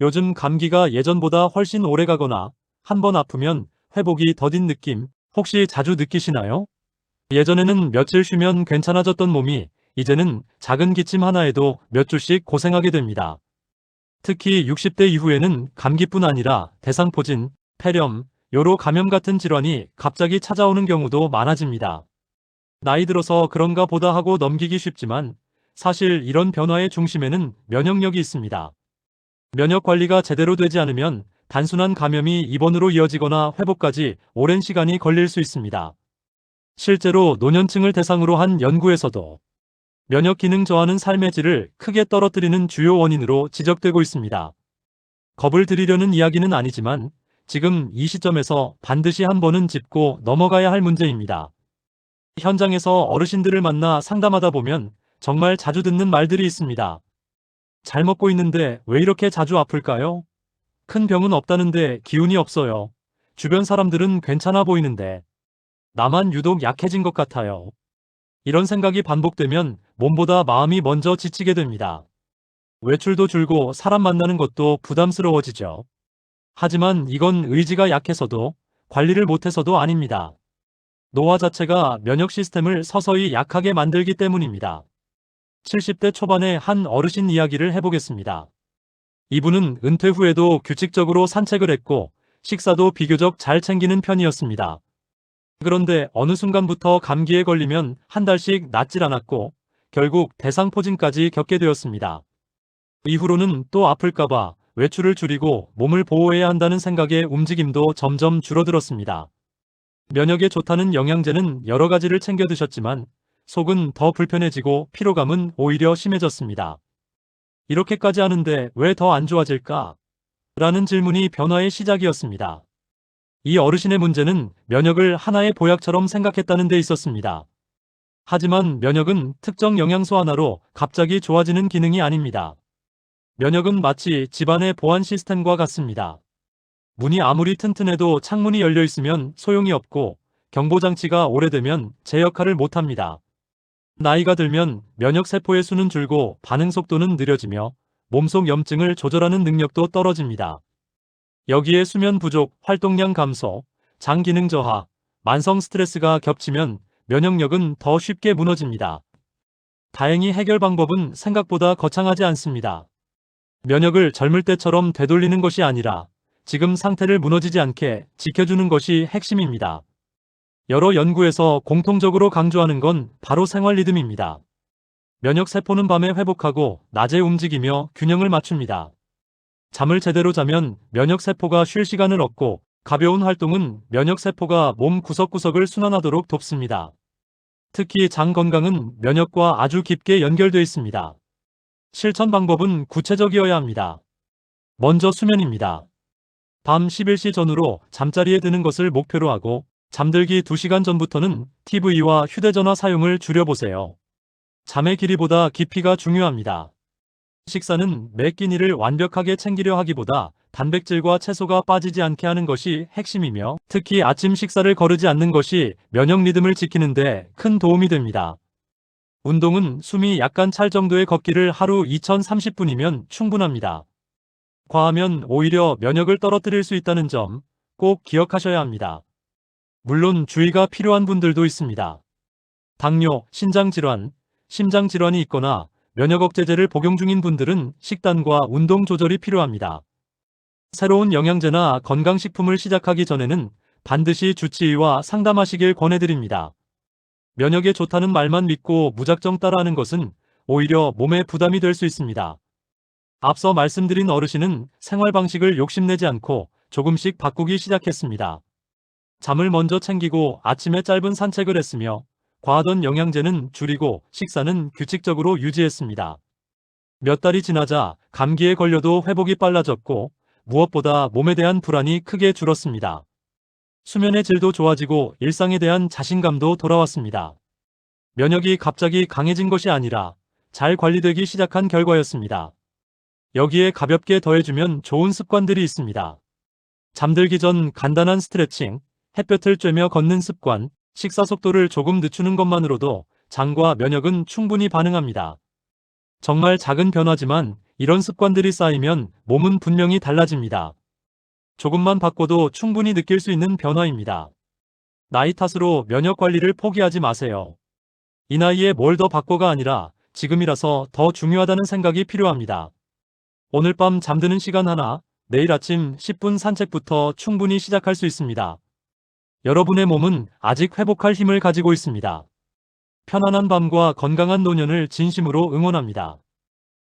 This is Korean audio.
요즘 감기가 예전보다 훨씬 오래 가거나 한 번 아프면 회복이 더딘 느낌 혹시 자주 느끼시나요? 예전에는 며칠 쉬면 괜찮아졌던 몸이 이제는 작은 기침 하나에도 몇 주씩 고생하게 됩니다. 특히 60대 이후에는 감기뿐 아니라 대상포진, 폐렴, 요로 감염 같은 질환이 갑자기 찾아오는 경우도 많아집니다. 나이 들어서 그런가 보다 하고 넘기기 쉽지만 사실 이런 변화의 중심에는 면역력이 있습니다. 면역 관리가 제대로 되지 않으면 단순한 감염이 입원으로 이어지거나 회복까지 오랜 시간이 걸릴 수 있습니다. 실제로 노년층을 대상으로 한 연구에서도 면역 기능 저하는 삶의 질을 크게 떨어뜨리는 주요 원인으로 지적되고 있습니다. 겁을 들이려는 이야기는 아니지만 지금 이 시점에서 반드시 한 번은 짚고 넘어가야 할 문제입니다. 현장에서 어르신들을 만나 상담하다 보면 정말 자주 듣는 말들이 있습니다. 잘 먹고 있는데 왜 이렇게 자주 아플까요? 큰 병은 없다는데 기운이 없어요. 주변 사람들은 괜찮아 보이는데 나만 유독 약해진 것 같아요. 이런 생각이 반복되면 몸보다 마음이 먼저 지치게 됩니다. 외출도 줄고 사람 만나는 것도 부담스러워지죠. 하지만 이건 의지가 약해서도 관리를 못해서도 아닙니다. 노화 자체가 면역 시스템을 서서히 약하게 만들기 때문입니다. 70대 초반의 한 어르신 이야기를 해보겠습니다. 이분은 은퇴 후에도 규칙적으로 산책을 했고 식사도 비교적 잘 챙기는 편이었습니다. 그런데 어느 순간부터 감기에 걸리면 한 달씩 낫질 않았고 결국 대상포진까지 겪게 되었습니다. 이후로는 또 아플까봐 외출을 줄이고 몸을 보호해야 한다는 생각에 움직임도 점점 줄어들었습니다. 면역에 좋다는 영양제는 여러 가지를 챙겨 드셨지만 속은 더 불편해지고 피로감은 오히려 심해졌습니다. 이렇게까지 하는데 왜 더 안 좋아질까? 라는 질문이 변화의 시작이었습니다. 이 어르신의 문제는 면역을 하나의 보약처럼 생각했다는 데 있었습니다. 하지만 면역은 특정 영양소 하나로 갑자기 좋아지는 기능이 아닙니다. 면역은 마치 집안의 보안 시스템과 같습니다. 문이 아무리 튼튼해도 창문이 열려 있으면 소용이 없고 경보장치가 오래되면 제 역할을 못합니다. 나이가 들면 면역세포의 수는 줄고 반응 속도는 느려지며 몸속 염증을 조절하는 능력도 떨어집니다. 여기에 수면 부족, 활동량 감소, 장 기능 저하, 만성 스트레스가 겹치면 면역력은 더 쉽게 무너집니다. 다행히 해결 방법은 생각보다 거창하지 않습니다. 면역을 젊을 때처럼 되돌리는 것이 아니라 지금 상태를 무너지지 않게 지켜주는 것이 핵심입니다. 여러 연구에서 공통적으로 강조하는 건 바로 생활 리듬입니다. 면역세포는 밤에 회복하고 낮에 움직이며 균형을 맞춥니다. 잠을 제대로 자면 면역세포가 쉴 시간을 얻고 가벼운 활동은 면역세포가 몸 구석구석을 순환하도록 돕습니다. 특히 장 건강은 면역과 아주 깊게 연결되어 있습니다. 실천 방법은 구체적이어야 합니다. 먼저 수면입니다. 밤 11시 전후로 잠자리에 드는 것을 목표로 하고 잠들기 2시간 전부터는 TV와 휴대전화 사용을 줄여보세요. 잠의 길이보다 깊이가 중요합니다. 식사는 매 끼니를 완벽하게 챙기려 하기보다 단백질과 채소가 빠지지 않게 하는 것이 핵심이며 특히 아침 식사를 거르지 않는 것이 면역 리듬을 지키는 데 큰 도움이 됩니다. 운동은 숨이 약간 찰 정도의 걷기를 하루 2030분이면 충분합니다. 과하면 오히려 면역을 떨어뜨릴 수 있다는 점 꼭 기억하셔야 합니다. 물론 주의가 필요한 분들도 있습니다. 당뇨, 신장질환, 심장질환이 있거나 면역억제제를 복용 중인 분들은 식단과 운동 조절이 필요합니다. 새로운 영양제나 건강식품을 시작하기 전에는 반드시 주치의와 상담하시길 권해드립니다. 면역에 좋다는 말만 믿고 무작정 따라하는 것은 오히려 몸에 부담이 될 수 있습니다. 앞서 말씀드린 어르신은 생활 방식을 욕심내지 않고 조금씩 바꾸기 시작했습니다. 잠을 먼저 챙기고 아침에 짧은 산책을 했으며 과하던 영양제는 줄이고 식사는 규칙적으로 유지했습니다. 몇 달이 지나자 감기에 걸려도 회복이 빨라졌고 무엇보다 몸에 대한 불안이 크게 줄었습니다. 수면의 질도 좋아지고 일상에 대한 자신감도 돌아왔습니다. 면역이 갑자기 강해진 것이 아니라 잘 관리되기 시작한 결과였습니다. 여기에 가볍게 더해주면 좋은 습관들이 있습니다. 잠들기 전 간단한 스트레칭, 햇볕을 쬐며 걷는 습관, 식사 속도를 조금 늦추는 것만으로도 장과 면역은 충분히 반응합니다. 정말 작은 변화지만 이런 습관들이 쌓이면 몸은 분명히 달라집니다. 조금만 바꿔도 충분히 느낄 수 있는 변화입니다. 나이 탓으로 면역 관리를 포기하지 마세요. 이 나이에 뭘 더 바꿔가 아니라 지금이라서 더 중요하다는 생각이 필요합니다. 오늘 밤 잠드는 시간 하나, 내일 아침 10분 산책부터 충분히 시작할 수 있습니다. 여러분의 몸은 아직 회복할 힘을 가지고 있습니다. 편안한 밤과 건강한 노년을 진심으로 응원합니다.